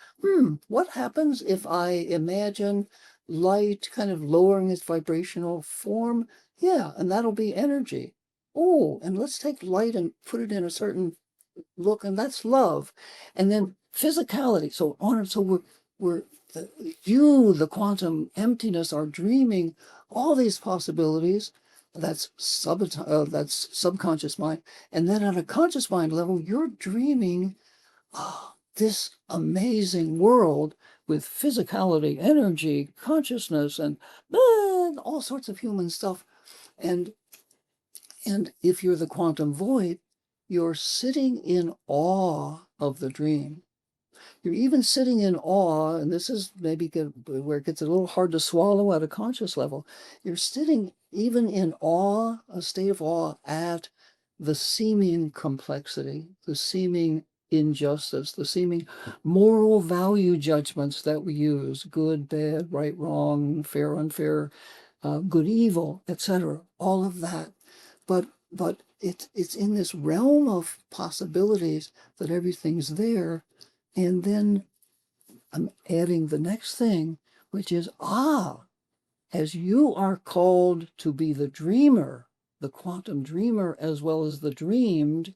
What happens if I imagine light kind of lowering its vibrational form? Yeah, and that'll be energy. Oh, and let's take light and put it in a certain look, and that's love. And then physicality. So on, so we're the quantum emptiness, are dreaming all these possibilities. That's subconscious mind. And then at a conscious mind level, you're dreaming this amazing world with physicality, energy, consciousness, and all sorts of human stuff. And if you're the quantum void, you're sitting in awe of the dream. You're even sitting in awe, and this is maybe where it gets a little hard to swallow at a conscious level. You're sitting even in awe, a state of awe at the seeming complexity, the seeming injustice, the seeming moral value judgments that we use: good, bad, right, wrong, fair, unfair, good, evil, etc. All of that. But it's in this realm of possibilities that everything's there. And then I'm adding the next thing, which is, as you are called to be the dreamer, the quantum dreamer, as well as the dreamed,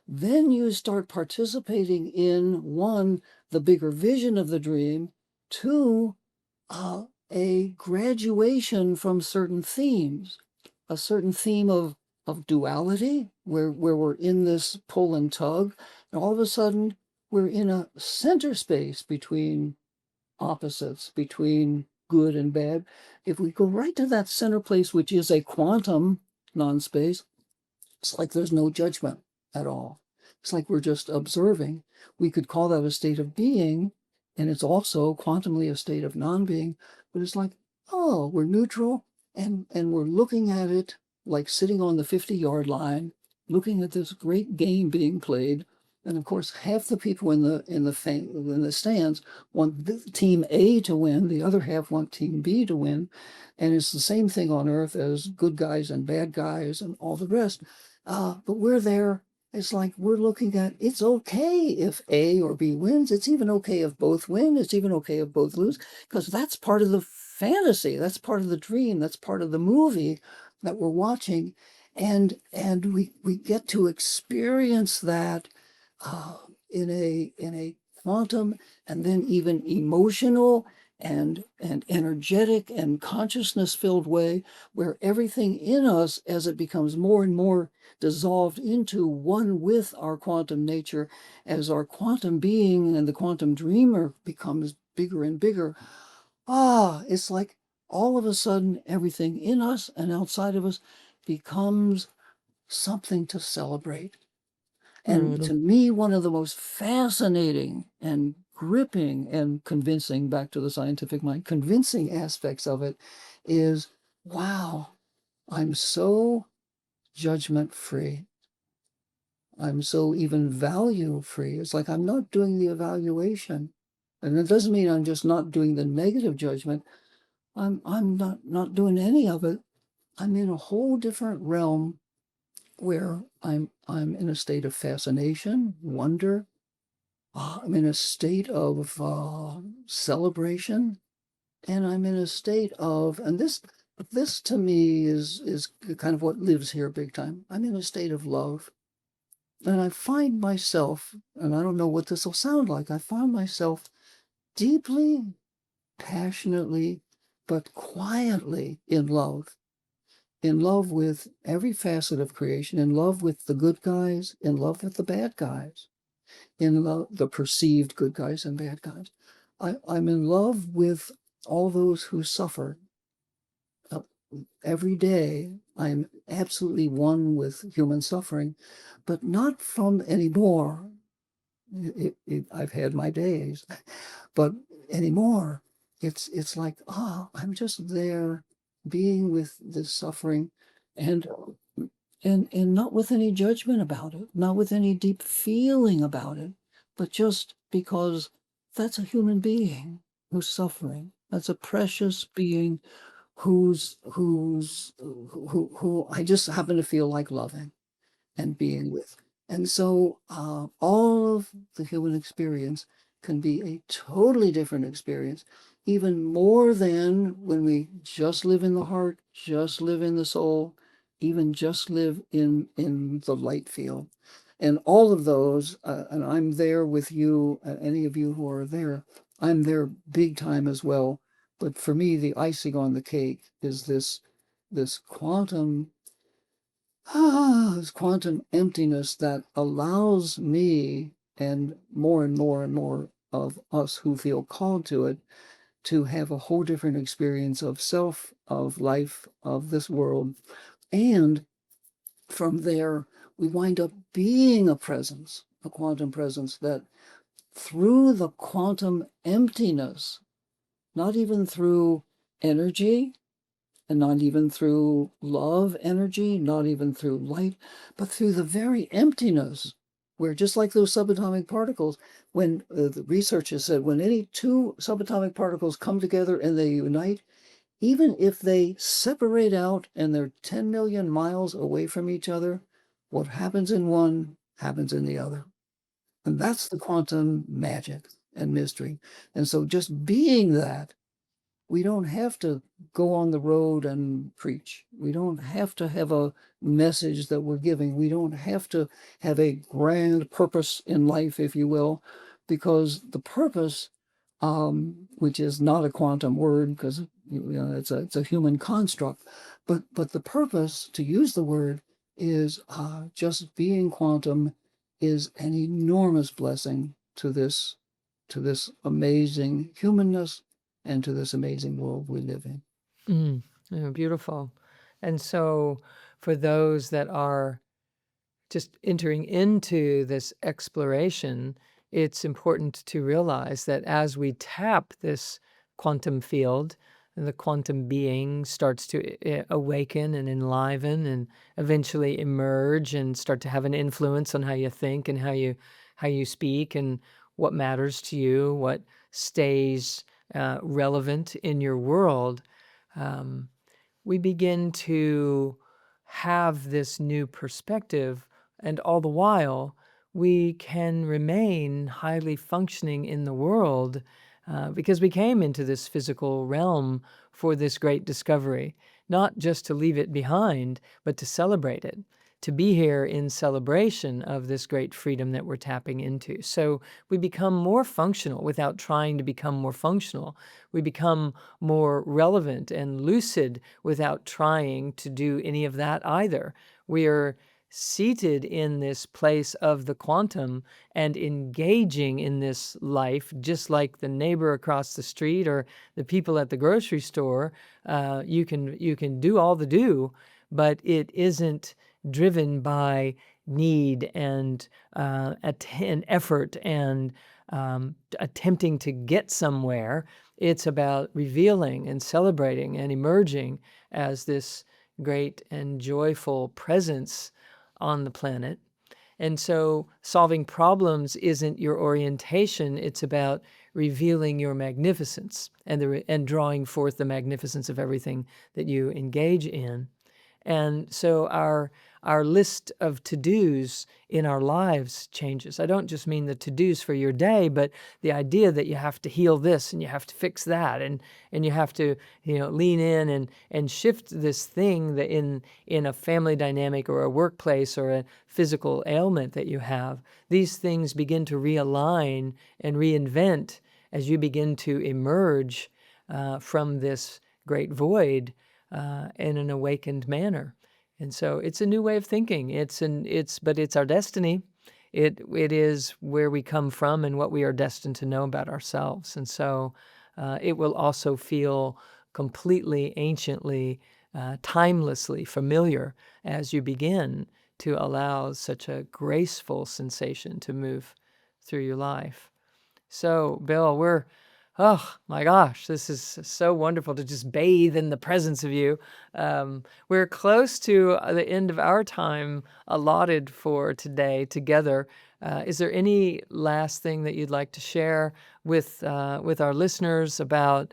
then you start participating in, one, the bigger vision of the dream, two, a graduation from certain themes, a certain theme of duality, where we're in this pull and tug, and all of a sudden we're in a center space between opposites, between good and bad. If we go right to that center place, which is a quantum non-space, it's like there's no judgment at all. It's like we're just observing. We could call that a state of being, and it's also quantumly a state of non-being, but it's like, oh, we're neutral, and we're looking at it like sitting on the 50-yard line, looking at this great game being played. And of course, half the people in the stands want team A to win, the other half want team B to win. And it's the same thing on Earth as good guys and bad guys and all the rest. But we're there. It's like we're looking at, it's okay if A or B wins. It's even okay if both win. It's even okay if both lose, because that's part of the fantasy. That's part of the dream. That's part of the movie that we're watching. And we get to experience that in a quantum, and then even emotional and energetic and consciousness filled way, where everything in us, as it becomes more and more dissolved into one with our quantum nature, as our quantum being and the quantum dreamer becomes bigger and bigger, it's like all of a sudden everything in us and outside of us becomes something to celebrate. And to me, one of the most fascinating and gripping and convincing, back to the scientific mind, convincing aspects of it is, wow, I'm so judgment free. I'm so even value free. It's like I'm not doing the evaluation. And it doesn't mean I'm just not doing the negative judgment. I'm not doing any of it. I'm in a whole different realm where I'm in a state of fascination, wonder. I'm in a state of celebration, and I'm in a state of, and this to me is kind of what lives here big time. I'm in a state of love, and I find myself, and I don't know what this will sound like, I find myself deeply, passionately, but quietly in love with every facet of creation, in love with the good guys, in love with the bad guys, in love, the perceived good guys and bad guys. I'm in love with all those who suffer. Every day, I'm absolutely one with human suffering, but not from anymore. I've had my days, but anymore, it's like, I'm just there being with this suffering, and and not with any judgment about it, not with any deep feeling about it, but just because that's a human being who's suffering. That's a precious being who I just happen to feel like loving and being with. And so all of the human experience can be a totally different experience, even more than when we just live in the heart, just live in the soul, even just live in the light field. And all of those, and I'm there with you, any of you who are there, I'm there big time as well. But for me, the icing on the cake is this this quantum emptiness that allows me and more of us who feel called to it to have a whole different experience of self, of life, of this world. And from there, we wind up being a presence, a quantum presence that through the quantum emptiness, not even through energy, and not even through love energy, not even through light, but through the very emptiness, where just like those subatomic particles, when the research has said when any two subatomic particles come together and they unite, even if they separate out and they're 10 million miles away from each other, what happens in one happens in the other. And that's the quantum magic and mystery. And so just being that, we don't have to go on the road and preach. We don't have to have a message that we're giving. We don't have to have a grand purpose in life, if you will, because the purpose, which is not a quantum word because it's a human construct, but the purpose, to use the word, is just being quantum is an enormous blessing to this amazing humanness and to this amazing world we live in. Yeah, beautiful. And so, for those that are just entering into this exploration, it's important to realize that as we tap this quantum field, the quantum being starts to awaken and enliven and eventually emerge and start to have an influence on how you think and how you speak and what matters to you, what stays relevant in your world. Um, we begin to have this new perspective, and all the while, we can remain highly functioning in the world because we came into this physical realm for this great discovery, not just to leave it behind, but to celebrate it, to be here in celebration of this great freedom that we're tapping into. So we become more functional without trying to become more functional. We become more relevant and lucid without trying to do any of that either. We are seated in this place of the quantum and engaging in this life, just like the neighbor across the street or the people at the grocery store. You can do all the do, but it isn't driven by need and effort and attempting to get somewhere. It's about revealing and celebrating and emerging as this great and joyful presence on the planet. And so solving problems isn't your orientation, it's about revealing your magnificence and drawing forth the magnificence of everything that you engage in. And so our list of to-dos in our lives changes. I don't just mean the to-dos for your day, but the idea that you have to heal this and you have to fix that and you have to, lean in and shift this thing that in a family dynamic or a workplace or a physical ailment that you have. These things begin to realign and reinvent as you begin to emerge from this great void in an awakened manner. And so it's a new way of thinking. But it's our destiny. It is where we come from and what we are destined to know about ourselves. And so it will also feel completely, anciently, timelessly familiar as you begin to allow such a graceful sensation to move through your life. So, Bill, oh my gosh, this is so wonderful to just bathe in the presence of you. We're close to the end of our time allotted for today together. Is there any last thing that you'd like to share with our listeners about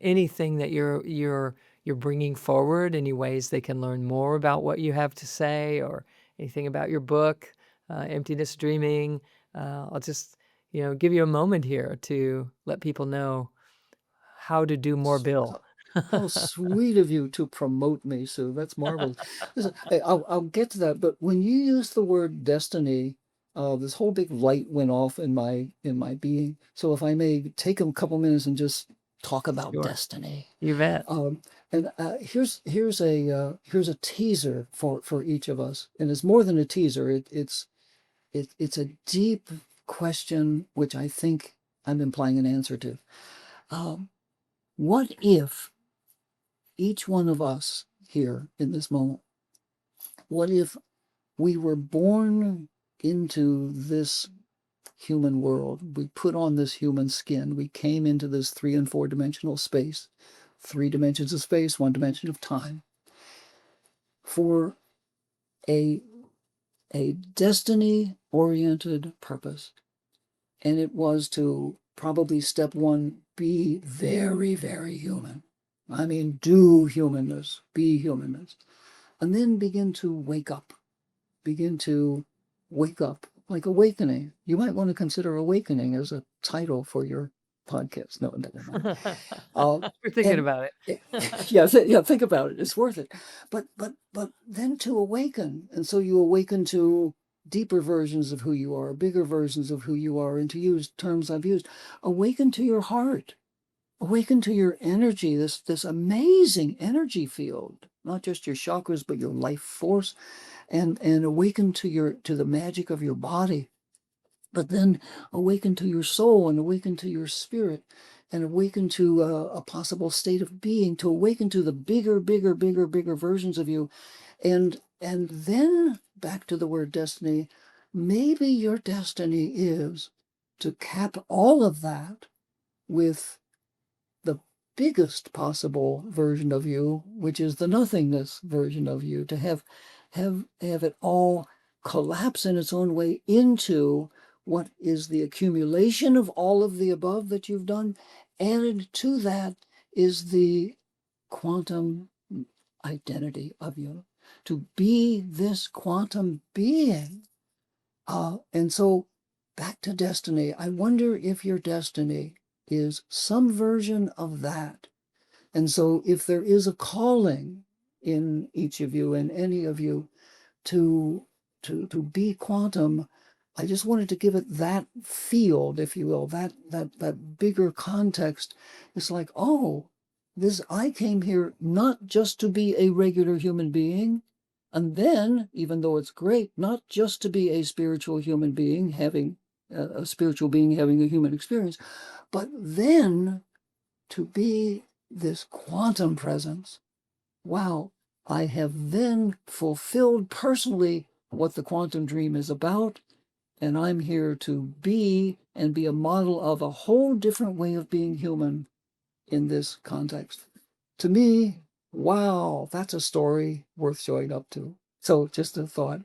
anything that you're bringing forward? Any ways they can learn more about what you have to say, or anything about your book, Emptiness Dreaming? I'll just give you a moment here to let people know how to do more Bill. How sweet of you to promote me, Sue. That's marvelous. Listen, I'll get to that, but when you use the word destiny, this whole big light went off in my being. So if I may take a couple minutes and just talk about Sure. destiny. You bet. And here's a teaser for each of us, and it's more than a teaser. It's a deep question which I think I'm implying an answer to. What if each one of us here in this moment, what if we were born into this human world? We put on this human skin. We came into this 3 and 4 dimensional space, 3 dimensions of space, 1 dimension of time, for a destiny oriented purpose. And it was to probably step 1, be very, very human. I mean, do humanness, be humanness. And then begin to wake up, like awakening. You might want to consider awakening as a title for your podcast. No, never mind. We're thinking about it. Yeah, think about it. It's worth it. But then to awaken, and so you awaken to deeper versions of who you are, bigger versions of who you are, and to use terms I've used, awaken to your heart, awaken to your energy, this amazing energy field, not just your chakras, but your life force, and awaken to the magic of your body, but then awaken to your soul and awaken to your spirit and awaken to a possible state of being, to awaken to the bigger versions of you. And then back to the word destiny. Maybe your destiny is to cap all of that with the biggest possible version of you, which is the nothingness version of you, to have it all collapse in its own way into what is the accumulation of all of the above that you've done. Added to that is the quantum identity of you, to be this quantum being. And so back to destiny. I wonder if your destiny is some version of that. And so if there is a calling in each of you and any of you to be quantum, I just wanted to give it that field, if you will, that bigger context. It's like, oh, I came here not just to be a regular human being, and then, even though it's great, not just to be a spiritual human being having a spiritual being having a human experience, but then to be this quantum presence. Wow, I have then fulfilled personally what the quantum dream is about, and I'm here to be and be a model of a whole different way of being human in this context. To me, wow, that's a story worth showing up to. So just a thought.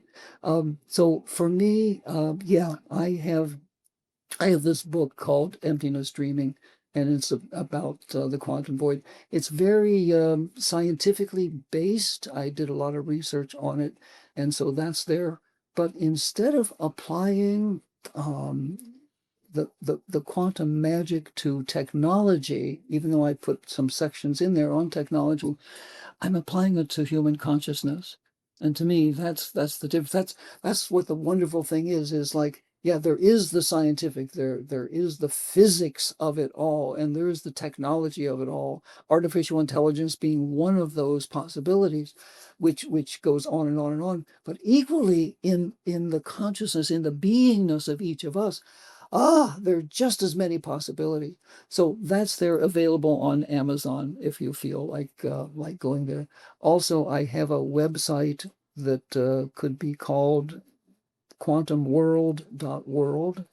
So for me, yeah, I have this book called Emptiness Dreaming, and it's about the quantum void. It's very scientifically based. I did a lot of research on it, and so that's there. But instead of applying the quantum magic to technology, even though I put some sections in there on technology, I'm applying it to human consciousness. And to me, that's the difference. That's what the wonderful thing is like, yeah, there is the scientific, there is the physics of it all, and there is the technology of it all. Artificial intelligence being one of those possibilities, which goes on and on and on. But equally in the consciousness, in the beingness of each of us, there are just as many possibilities. So that's there, available on Amazon if you feel like going there. Also, I have a website that could be called quantumworld.world,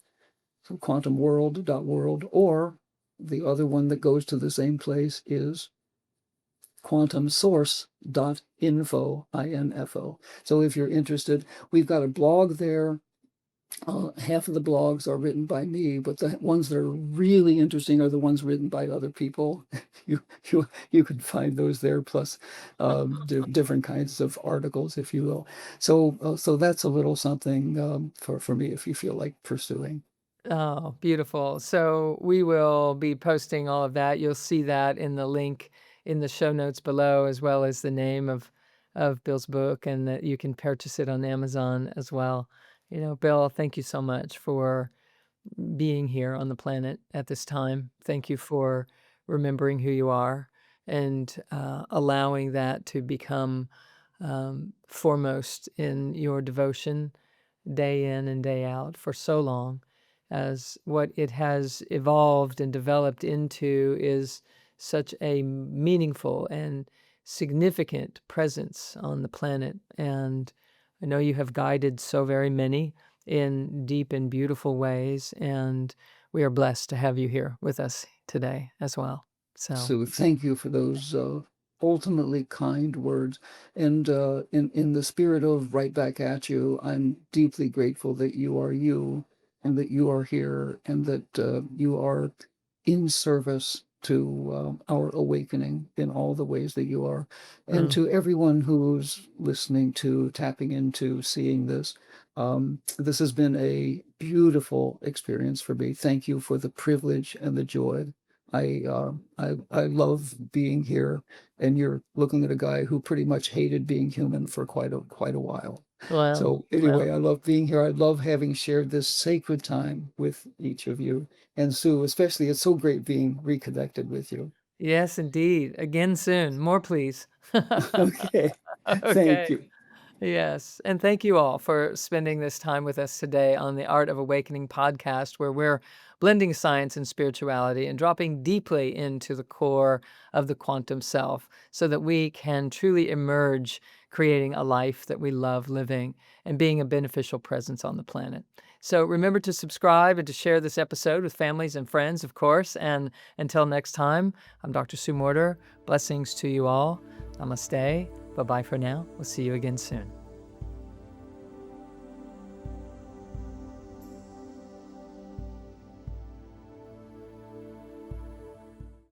So quantumworld.world, or the other one that goes to the same place is quantumsource.info, info. So if you're interested, we've got a blog there. Half of the blogs are written by me, but the ones that are really interesting are the ones written by other people. you you can find those there, plus different kinds of articles, if you will. So that's a little something for me if you feel like pursuing. Oh, beautiful. So we will be posting all of that. You'll see that in the link in the show notes below, as well as the name of Bill's book, and that you can purchase it on Amazon as well. Bill, thank you so much for being here on the planet at this time. Thank you for remembering who you are and allowing that to become foremost in your devotion day in and day out for so long, as what it has evolved and developed into is such a meaningful and significant presence on the planet. And I know you have guided so very many in deep and beautiful ways, and we are blessed to have you here with us today as well. So, So thank you for those ultimately kind words. And in the spirit of right back at you, I'm deeply grateful that you are you, and that you are here, and that you are in service to our awakening in all the ways that you are. And mm, to everyone who's listening to, tapping into, seeing this. This has been a beautiful experience for me. Thank you for the privilege and the joy. I love being here, and you're looking at a guy who pretty much hated being human for quite a while. well, So anyway, I love being here. I love having shared this sacred time with each of you, and Sue especially. It's so great being reconnected with you. yes, indeed. Again soon. More, please. Okay, thank Okay. you. Yes. And thank you all for spending this time with us today on the Art of Awakening podcast, where we're blending science and spirituality and dropping deeply into the core of the quantum self so that we can truly emerge creating a life that we love living and being a beneficial presence on the planet. So remember to subscribe and to share this episode with families and friends, of course. And until next time, I'm Dr. Sue Morter. Blessings to you all. Namaste. Bye-bye for now. We'll see you again soon.